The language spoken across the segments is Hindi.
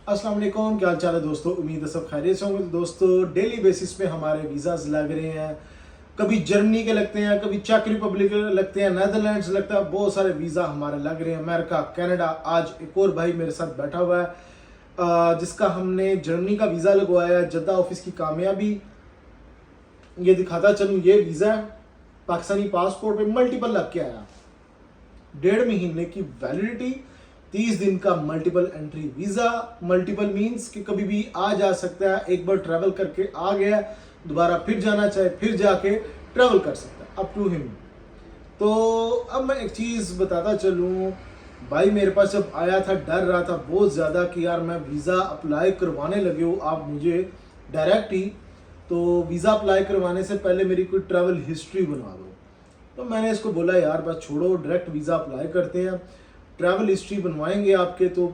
अस्सलाम वालेकुम, क्या हाल चाल है दोस्तों। उम्मीद है सब खैरियत से होंगे। तो दोस्तों डेली बेसिस पे हमारे वीज़ाज लग रहे हैं। कभी जर्मनी के लगते हैं, कभी चेक रिपब्लिक के लगते हैं, नेदरलैंड्स लगता है, बहुत सारे वीज़ा हमारे लग रहे हैं। America, Canada. आज एक और भाई मेरे साथ बैठा हुआ है जिसका हमने जर्मनी का वीज़ा लगवाया है। जद्दा ऑफिस की कामयाबी ये दिखाता चलूँ। ये वीज़ा है, पाकिस्तानी पासपोर्ट पे मल्टीपल लग के आया। 1.5 महीने की वैलिडिटी, 30 दिन का multiple entry visa. Multiple means कि कभी भी आ जा सकता है। एक बार ट्रैवल करके आ गया, दोबारा फिर जाना चाहे फिर जाके ट्रैवल कर सकता है, अप टू हिम। तो अब मैं एक चीज़ बताता चलूँ भाई, मेरे पास जब आया था डर रहा था बहुत ज़्यादा कि यार मैं वीज़ा अप्लाई करवाने लगे हो आप मुझे डायरेक्ट ही, तो वीज़ा अप्लाई करवाने से पहले मेरी कोई ट्रैवल हिस्ट्री बनवा दो। तो मैंने इसको बोला यार बस छोड़ो, डायरेक्ट वीज़ा अप्लाई करते हैं। ट्रैवल हिस्ट्री बनवाएंगे आपके तो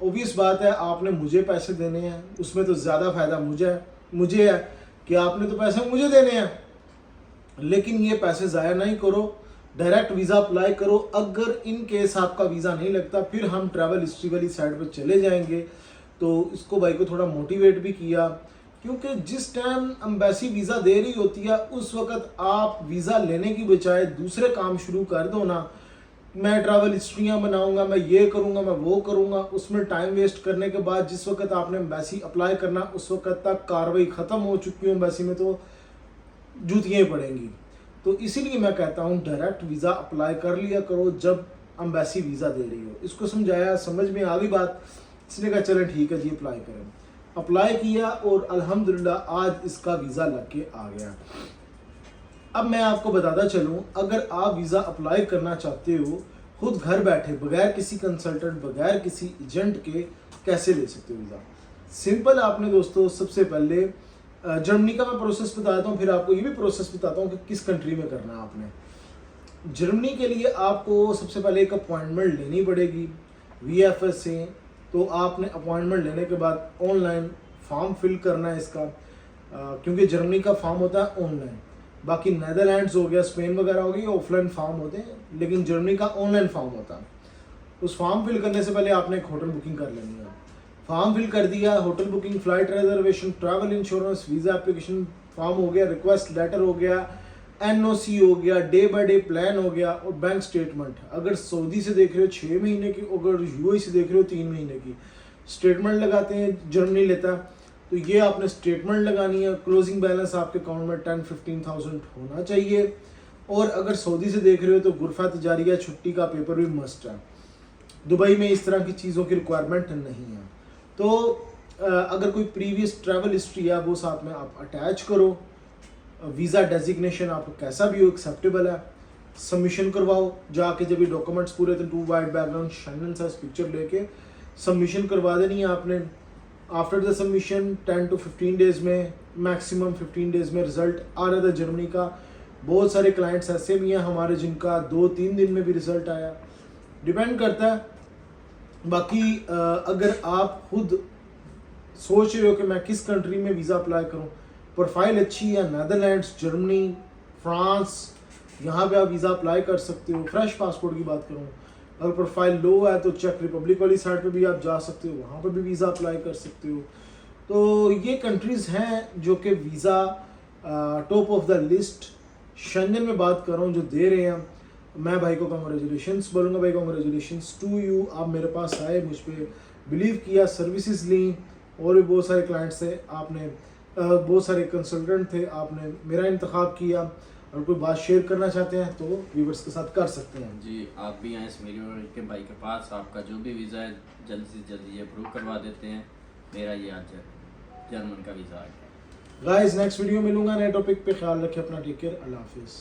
ओबियस बात है आपने मुझे पैसे देने हैं, उसमें तो ज़्यादा फ़ायदा मुझे है कि आपने तो पैसे मुझे देने हैं। लेकिन ये पैसे ज़ाया नहीं करो, डायरेक्ट वीज़ा अप्लाई करो। अगर इन केस आपका वीज़ा नहीं लगता फिर हम ट्रैवल हिस्ट्री वाली साइड पर चले जाएंगे। तो इसको भाई को थोड़ा मोटिवेट भी किया, क्योंकि जिस टाइम एम्बेसी वीज़ा दे रही होती है उस वक्त आप वीज़ा लेने की बजाय दूसरे काम शुरू कर दो ना। मैं ट्रैवल हिस्ट्रियाँ बनाऊंगा, मैं ये करूंगा, मैं वो करूंगा, उसमें टाइम वेस्ट करने के बाद जिस वक्त आपने एम्बेसी अप्लाई करना उस वक्त तक कार्रवाई ख़त्म हो चुकी हो एम्बेसी में, तो जूतियाँ ही पड़ेंगी। तो इसीलिए मैं कहता हूँ डायरेक्ट वीज़ा अप्लाई कर लिया करो जब एम्बेसी वीज़ा दे रही हो। इसको समझाया, समझ में आ गई बात। इसने कहा चलें ठीक है जी अप्लाई करें। अप्लाई किया और अल्हम्दुलिल्लाह आज इसका वीज़ा लग के आ गया। अब मैं आपको बताता चलूँ, अगर आप वीज़ा अप्लाई करना चाहते हो खुद घर बैठे बगैर किसी कंसल्टेंट, बगैर किसी एजेंट के कैसे ले सकते हो वीज़ा। सिंपल, आपने दोस्तों सबसे पहले जर्मनी का मैं प्रोसेस बताता हूँ, फिर आपको ये भी प्रोसेस बताता हूँ कि किस कंट्री में करना है आपने। जर्मनी के लिए आपको सबसे पहले एक अपॉइंटमेंट लेनी पड़ेगी VFS से। तो आपने अपॉइंटमेंट लेने के बाद ऑनलाइन फॉर्म फिल करना है इसका, क्योंकि जर्मनी का फॉर्म होता है ऑनलाइन। बाकी नेदरलैंड्स हो गया, स्पेन वगैरह हो गई, ऑफलाइन फॉर्म होते हैं, लेकिन जर्मनी का ऑनलाइन फॉर्म होता है। उस फॉर्म फिल करने से पहले आपने एक होटल बुकिंग कर लेनी है। फॉर्म फिल कर दिया, hotel booking, flight reservation, travel insurance, visa application form हो गया, रिक्वेस्ट लेटर हो गया, NOC हो गया, डे बाय डे प्लान हो गया, और बैंक स्टेटमेंट। अगर सऊदी से देख रहे हो 6 महीने की, अगर UAE से देख रहे हो 3 महीने की स्टेटमेंट लगाते हैं, जर्मनी लेता है। तो ये आपने स्टेटमेंट लगानी है। क्लोजिंग बैलेंस आपके अकाउंट में 10-15,000 होना चाहिए। और अगर सऊदी से देख रहे हो तो गुरफा तजारिया छुट्टी का पेपर भी मस्ट है। दुबई में इस तरह की चीज़ों की रिक्वायरमेंट नहीं है। तो अगर कोई प्रीवियस ट्रैवल हिस्ट्री है वो साथ में आप अटैच करो। वीज़ा डेजिग्नेशन आपको कैसा भी हो एक्सेप्टेबल है, सबमिशन करवाओ जाके। जब ये डॉक्यूमेंट्स पूरे थे, 2 white background, Shannon size picture लेके सबमिशन करवा देनी है आपने। After the submission 10 to 15 days में, मैक्सिमम 15 डेज़ में रिज़ल्ट आ रहा था जर्मनी का। बहुत सारे क्लाइंट्स ऐसे भी हैं हमारे जिनका 2-3 दिन में भी रिज़ल्ट आया, डिपेंड करता है। बाकी अगर आप खुद सोच रहे हो कि मैं किस कंट्री में वीज़ा अप्लाई करूं, प्रोफाइल अच्छी है, नेदरलैंड्स, जर्मनी, फ्रांस, यहाँ पे आप वीज़ा अप्लाई कर सकते हो। फ्रेश पासपोर्ट की बात करूँ, अगर प्रोफाइल लो है तो चेक रिपब्लिक वाली साइड पे भी आप जा सकते हो, वहाँ पर भी वीज़ा अप्लाई कर सकते हो। तो ये कंट्रीज़ हैं जो कि visa top of the list Schengen में बात कर रहा हूँ जो दे रहे हैं। मैं भाई को कॉन्ग्रेचुलेशंस बोलूँगा, भाई कॉन्ग्रेचुलेशंस टू यू। आप मेरे पास आए, मुझ पर बिलीव किया, सर्विसेज ली, और भी बहुत सारे क्लाइंट्स थे, आपने बहुत सारे कंसल्टेंट थे, आपने मेरा इंतखाब किया। और कोई बात शेयर करना चाहते हैं तो व्यूवर्स के साथ कर सकते हैं। जी, आप भी आए इसमेरी के भाई के पास, आपका जो भी वीज़ा है जल्दी से जल्दी ये अप्रूव करवा देते हैं। मेरा ये आज जर्मन का वीज़ा आ गया। गाइस नेक्स्ट वीडियो मिलूंगा नए टॉपिक पे। ख्याल रखें अपना, टेक केयर, अल्लाह हाफिज़।